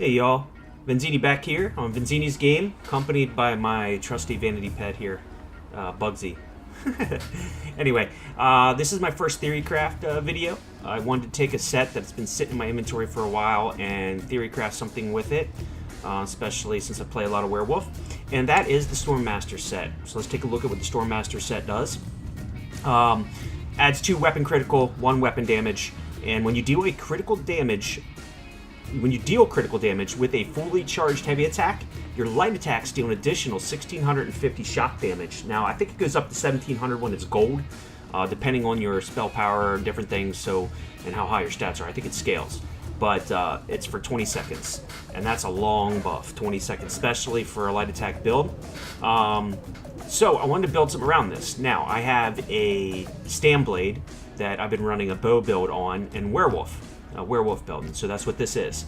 Hey y'all, Venzzini back here on Venzzini's Game, accompanied by my trusty vanity pet here, Bugsy. Anyway, this is my first theorycraft video. I wanted to take a set that's been sitting in my inventory for a while and theorycraft something with it, especially since I play a lot of Werewolf, and that is the Stormmaster set. So let's take a look at what the Stormmaster set does. Adds 2 weapon critical, 1 weapon damage, and when you deal critical damage with a fully charged heavy attack, your light attacks deal an additional 1,650 shock damage. Now, I think it goes up to 1,700 when it's gold, depending on your spell power and different things, and how high your stats are. I think it scales, but it's for 20 seconds, and that's a long buff, 20 seconds, especially for a light attack build. So I wanted to build something around this. Now, I have a Stam Blade that I've been running a bow build on, and Werewolf build, and so that's what this is.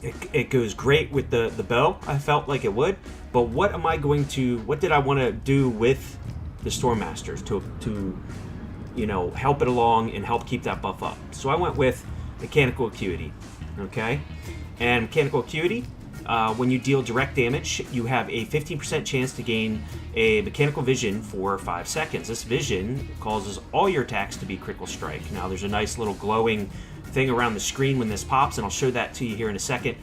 It goes great with the bow. I felt like it would, but what did I want to do with the Stormmasters to help it along and help keep that buff up? So I went with Mechanical Acuity, okay? And Mechanical Acuity, when you deal direct damage, you have a 15% chance to gain a mechanical vision for 5 seconds. This vision causes all your attacks to be critical strike. Now, there's a nice little glowing thing around the screen when this pops, and I'll show that to you here in a second.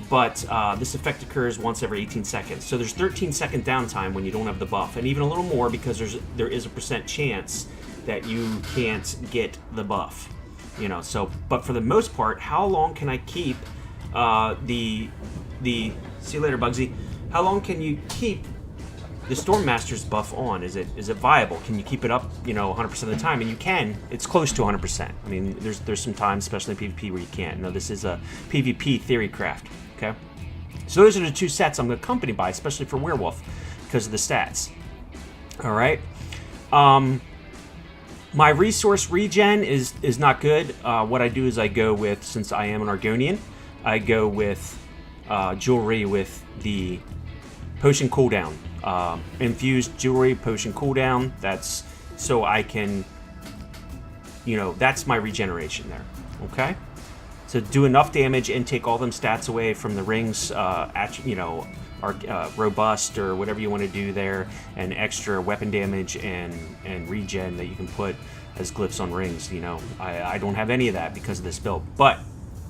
But this effect occurs once every 18 seconds. So there's 13-second downtime when you don't have the buff, and even a little more because there is a % chance that you can't get the buff. But for the most part, how long can I keep see you later, Bugsy. How long can you keep the Stormmaster's buff on? Is it viable? Can you keep it up, 100% of the time? And you can. It's close to 100%. I mean, there's some times, especially in PvP, where you can't. No, this is a PvP theorycraft. Okay. So those are the 2 sets I'm accompanied by, especially for Werewolf, because of the stats. All right. My resource regen is not good. What I do is I go with, since I am an Argonian, I go with jewelry with the potion cooldown. Infused jewelry, potion cooldown. That's so I can, that's my regeneration there. Okay? So do enough damage and take all them stats away from the rings, robust or whatever you want to do there, and extra weapon damage and regen that you can put as glyphs on rings. I don't have any of that because of this build, but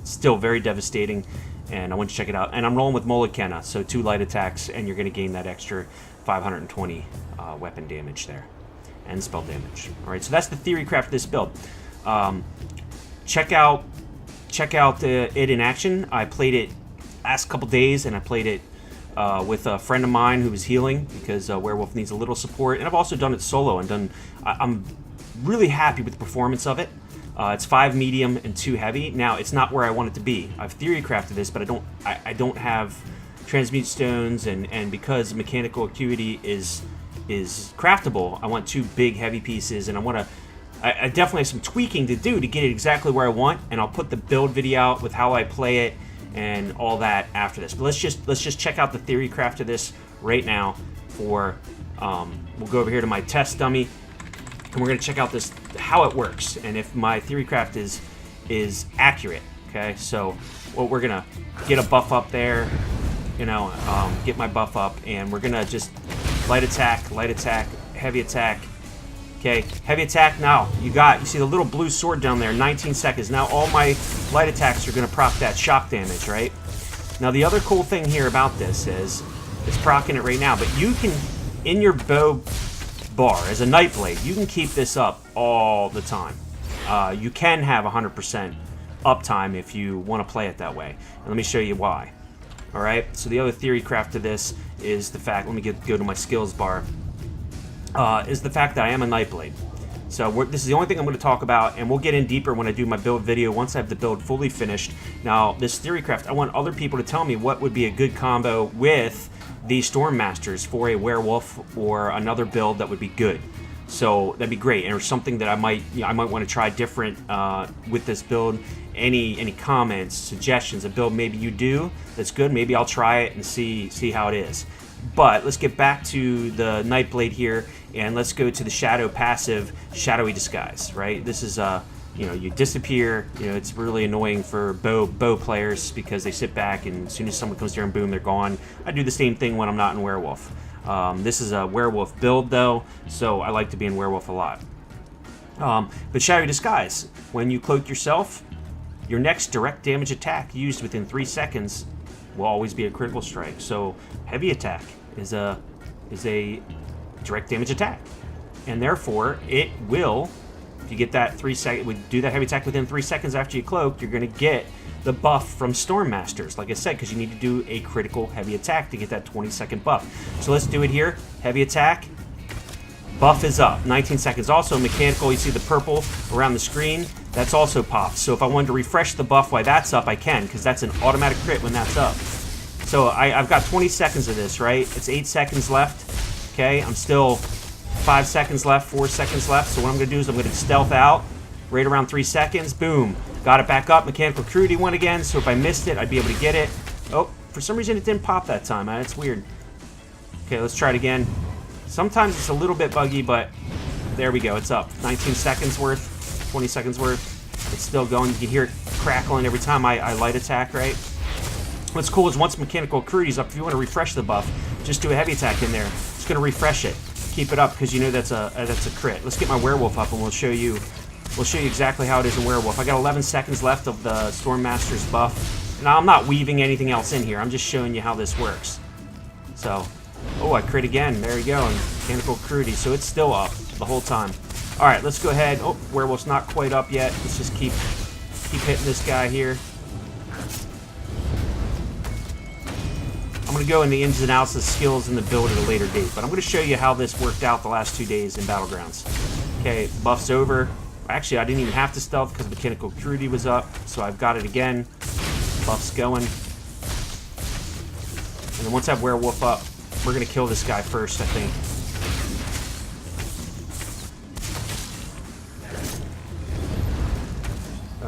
still very devastating. And I want to check it out. And I'm rolling with Murkmire, so 2 light attacks, and you're going to gain that extra 520 weapon damage there, and spell damage. All right, so that's the theorycraft of this build. Check out it in action. I played it last couple days, and I played it with a friend of mine who was healing because Werewolf needs a little support. And I've also done it solo, and I'm really happy with the performance of it. It's 5 medium and 2 heavy. Now, it's not where I want it to be. I've theorycrafted this, but I don't have transmute stones, and because Mechanical Acuity is craftable, I want 2 big heavy pieces, and I definitely have some tweaking to do to get it exactly where I want, and I'll put the build video out with how I play it and all that after this. But let's just check out the theorycraft of this right now. We'll go over here to my test dummy, and we're going to check out how it works, and if my theorycraft is accurate. Okay, so we're going to get a buff up there, get my buff up, and we're going to just light attack, heavy attack. Okay, heavy attack. Now, you see the little blue sword down there, 19 seconds. Now all my light attacks are going to proc that shock damage, right? Now, the other cool thing here about this is it's proccing it right now, but you can, in your bow bar as a Nightblade, you can keep this up all the time. You can have 100% uptime if you want to play it that way, and let me show you why. All right, so the other theorycraft of this is the fact, let me go to my skills bar, is the fact that I am a Nightblade. So this is the only thing I'm going to talk about, and we'll get in deeper when I do my build video once I have the build fully finished. Now, this theorycraft, I want other people to tell me what would be a good combo with the Stormmasters for a Werewolf or another build that would be good. So that'd be great, and something that I might want to try different with this build. Any comments, suggestions, a build maybe you do that's good, maybe I'll try it and see how it is. But let's get back to the Nightblade here, and let's go to the Shadow passive, Shadowy Disguise, right? This is you disappear. It's really annoying for bow players because they sit back and as soon as someone comes here and boom, they're gone. I do the same thing when I'm not in Werewolf. This is a Werewolf build though, so I like to be in Werewolf a lot. But Shadowy Disguise, when you cloak yourself, your next direct damage attack used within 3 seconds will always be a critical strike. So heavy attack is a direct damage attack, and therefore it will. If you get that do that heavy attack within 3 seconds after you cloak, you're going to get the buff from Storm Masters, like I said, because you need to do a critical heavy attack to get that 20-second buff. So let's do it here. Heavy attack. Buff is up. 19 seconds. Also, mechanical, you see the purple around the screen. That's also popped. So if I wanted to refresh the buff while that's up, I can, because that's an automatic crit when that's up. So I've got 20 seconds of this, right? It's 8 seconds left. Okay, I'm still 5 seconds left, 4 seconds left. So what I'm going to do is I'm going to stealth out right around 3 seconds. Boom. Got it back up. Mechanical Acuity went again. So if I missed it, I'd be able to get it. Oh, for some reason it didn't pop that time. It's weird. Okay, let's try it again. Sometimes it's a little bit buggy, but there we go. It's up. 19 seconds worth, 20 seconds worth. It's still going. You can hear it crackling every time I light attack, right? What's cool is once Mechanical Acuity is up, if you want to refresh the buff, just do a heavy attack in there. It's going to refresh it. Keep it up because you know that's a crit. Let's get my Werewolf up and we'll show you exactly how it is in Werewolf. I got 11 seconds left of the Storm Master's buff. Now I'm not weaving anything else in here. I'm just showing you how this works. So, oh, I crit again. There you go. And Mechanical Acuity. So it's still up the whole time. All right, let's go ahead. Oh, Werewolf's not quite up yet. Let's just keep hitting this guy here. I'm going to go in the ins and outs of skills and the build at a later date, but I'm going to show you how this worked out the last 2 days in Battlegrounds. Okay, buff's over. Actually, I didn't even have to stealth because Mechanical Acuity was up, so I've got it again. Buff's going. And then once I have Werewolf up, we're going to kill this guy first, I think.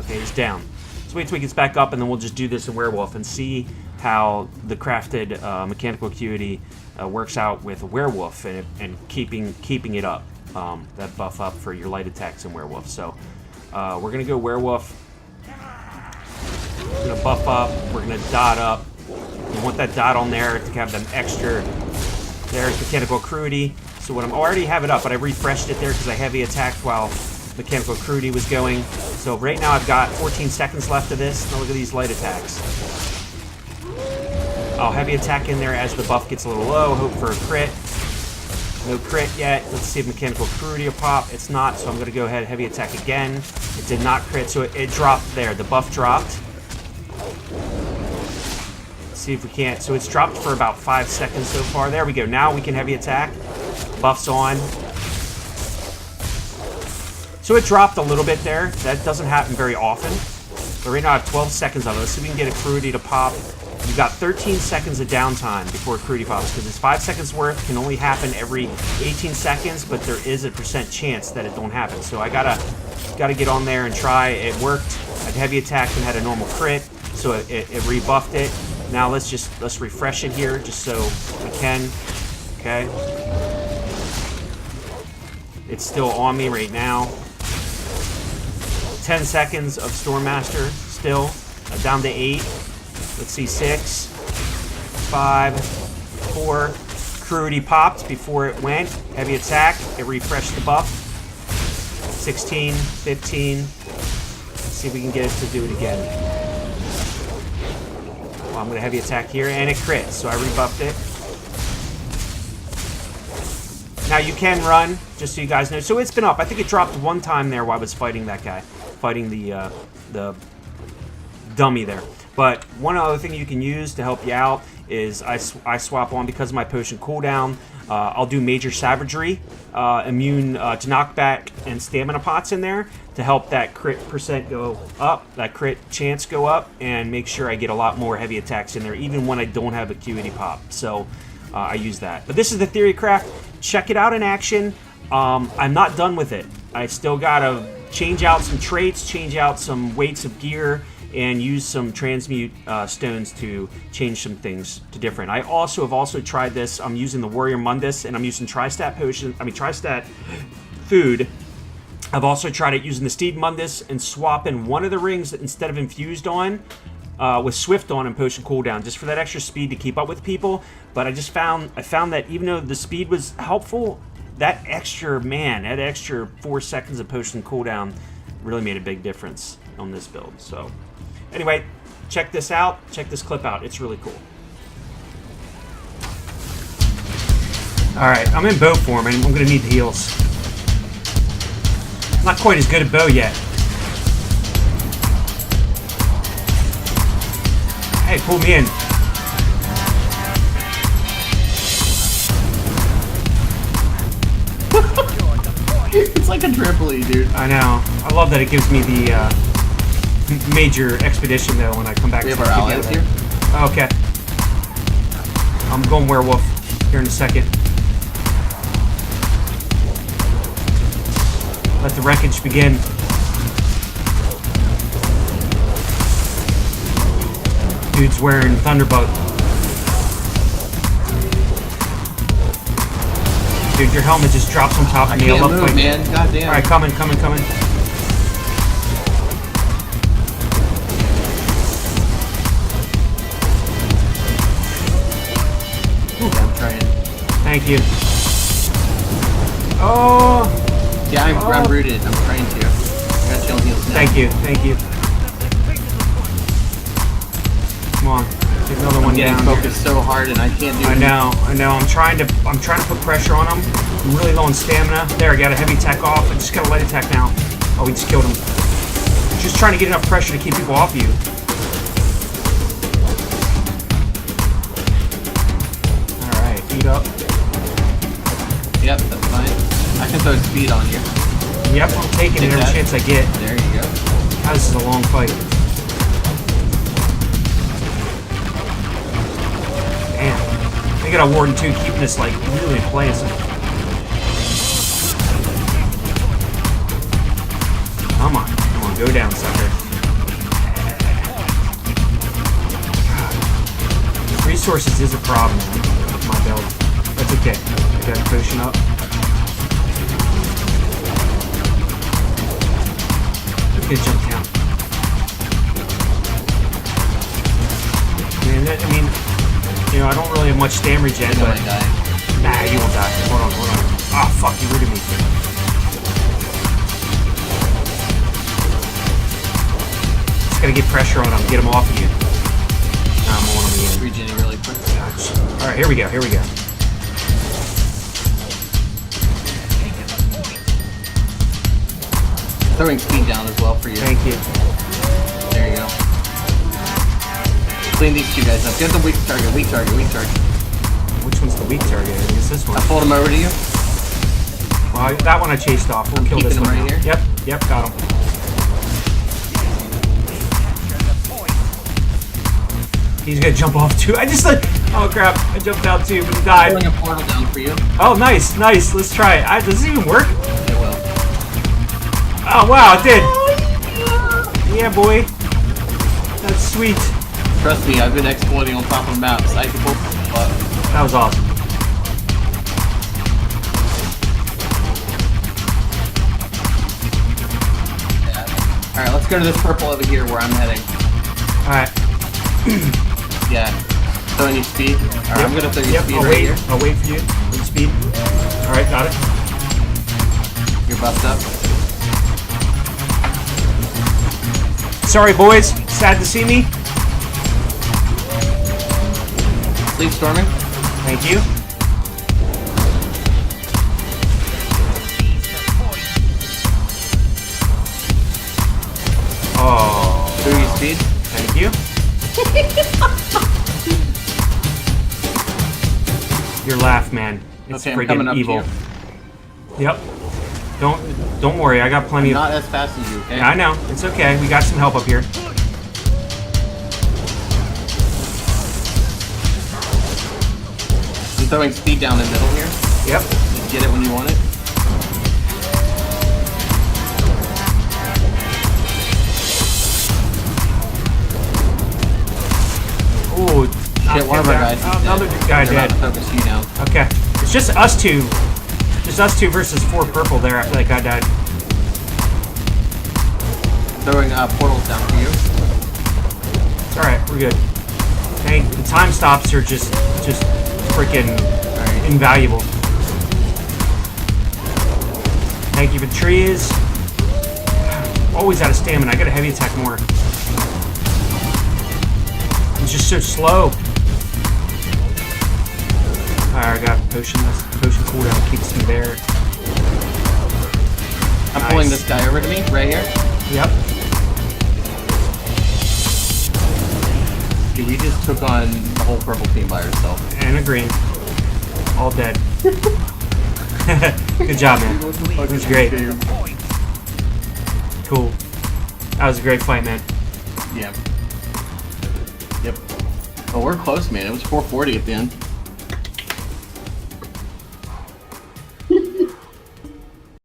Okay, he's down. Let's wait till he gets back up, and then we'll just do this in Werewolf and see how the crafted Mechanical Acuity works out with Werewolf and keeping it up, that buff up for your light attacks in Werewolf. So we're going to go Werewolf. We're going to buff up. We're going to dot up. You want that dot on there to have them extra. There's Mechanical Acuity. So what I'm already have it up, but I refreshed it there because I heavy attacked while Mechanical Acuity was going. So right now I've got 14 seconds left of this. Now look at these light attacks. I'll heavy attack in there as the buff gets a little low. Hope for a crit. No crit yet. Let's see if Mechanical Acuity will pop. It's not, so I'm going to go ahead and heavy attack again. It did not crit, so it dropped there. The buff dropped. Let's see if we can't. So it's dropped for about 5 seconds so far. There we go. Now we can heavy attack. Buff's on. So it dropped a little bit there. That doesn't happen very often. But right now I have 12 seconds of it. Let's see if we can get Acuity to pop. You've got 13 seconds of downtime before Acuity pops, because it's 5 seconds worth, can only happen every 18 seconds, but there is a % chance that it don't happen. So I gotta get on there and try. It worked. I heavy attacked and had a normal crit, so it rebuffed it. Now let's refresh it here, just so we can. Okay. It's still on me right now. 10 seconds of Storm Master still. Down to 8. Let's see, 6, 5, 4. Acuity popped before it went. Heavy attack. It refreshed the buff. 16, 15. Let's see if we can get it to do it again. Well, I'm going to heavy attack here, and it crits, so I rebuffed it. Now you can run, just so you guys know. So it's been up. I think it dropped one time there while I was fighting that guy. Fighting the dummy there. But one other thing you can use to help you out is I swap on, because of my potion cooldown, I'll do Major Savagery, immune to knockback and stamina pots in there to help that crit % go up, that crit chance go up, and make sure I get a lot more heavy attacks in there, even when I don't have Acuity pop. So I use that. But this is the theorycraft. Check it out in action. I'm not done with it. I still got to change out some traits, change out some weights of gear, and use some transmute stones to change some things to different. I have also tried this. I'm using the Warrior Mundus, and I'm using Tri-Stat food I've also tried it using the Steed Mundus and swapping one of the rings that instead of infused on with Swift on and potion cooldown, just for that extra speed to keep up with people. But I found that even though the speed was helpful, that extra 4 seconds of potion cooldown really made a big difference on this build. So anyway, check this out. Check this clip out. It's really cool. All right, I'm in bow form, and I'm going to need the heals. I'm not quite as good at bow yet. Hey, pull me in. It's like a trampoline, dude. I know. I love that it gives me the major expedition, though, when I come back We to have our allies here. Okay. I'm going werewolf here in a second. Let the wreckage begin. Dude's wearing Thunderbug. Dude, your helmet just drops on top of me. I can't move, man. Goddamn. Alright, coming. Ooh, I'm trying. Thank you. Oh! Yeah, I'm rooted. I'm trying to. I got chill heals now. Thank you. Come on, get another one down. I'm getting focused so hard, and I can't do it. I know. I'm trying to put pressure on him. I'm really low on stamina. There, I got a heavy tech off. I just got a light attack now. Oh, we just killed him. Just trying to get enough pressure to keep people off you. All right, eat up. Yep, that's fine. I can throw speed on you. Yep, I'm taking it every chance I get. There you go. Oh, this is a long fight. Damn. They got a Warden too, keeping this like really in place. Come on, go down, sucker. God. Resources is a problem with my build. That's okay. I got a potion up. Good jump count. I mean, you know, I don't really have much damage yet, but... Nah, you won't die. Hold on. Oh, fuck, you rooted me. Just gotta get pressure on him, get him off of you. Nah, I'm on him again. Regenerating really quick. Alright, here we go. Throwing speed down as well for you. Thank you. There you go. Clean these two guys up. Get the weak target. Which one's the weak target? I think it's this one. I pulled him over to you. Well, that one I chased off. We'll kill this one right now. here. Yep, got him. He's gonna jump off too. I just like, oh crap, I jumped out too, but he died. I'm pulling a portal down for you. Oh, nice. Let's try it. Does it even work? It will. Oh wow, it did. Yeah, boy. That's sweet. Trust me, I've been exploiting on top of maps. I can pull. That was awesome. Yeah. Alright, let's go to this purple over here where I'm heading. Alright. Yeah. Throwing you speed. Alright, I'm gonna throw you speed right here. I'll wait for you. With speed. Alright, got it. You're buffed up. Sorry, boys. Sad to see me. Leave storming. Thank you. Oh. Throw you speed. Thank you. Your laugh, man. It's Okay, I'm coming friggin' up to evil. you. Yep. Don't worry, I got plenty of... Not as fast as you, okay? Yeah, I know. It's okay. We got some help up here. I'm throwing speed down the middle here. Yep. Just get it when you want it. Ooh. Shit, one of our guys is Another dead. guy They're dead. about to focus you now. Okay. It's just us two. Just us two versus 4 purple there. I feel like I died. throwing portals down for you. It's alright, we're good. Hey, the time stops are just freaking invaluable. Thank you for the trees. Always out of stamina. I gotta heavy attack more. It's just so slow. Alright, I got potion. Potion cooldown keeps me there. I'm pulling this guy over to me, right here. Yep. Dude, we just took on the whole purple team by ourselves. And a green. All dead. Good job, man. It was great. Cool. That was a great fight, man. Yeah. Yep. Oh, we're close, man. It was 440 at the end.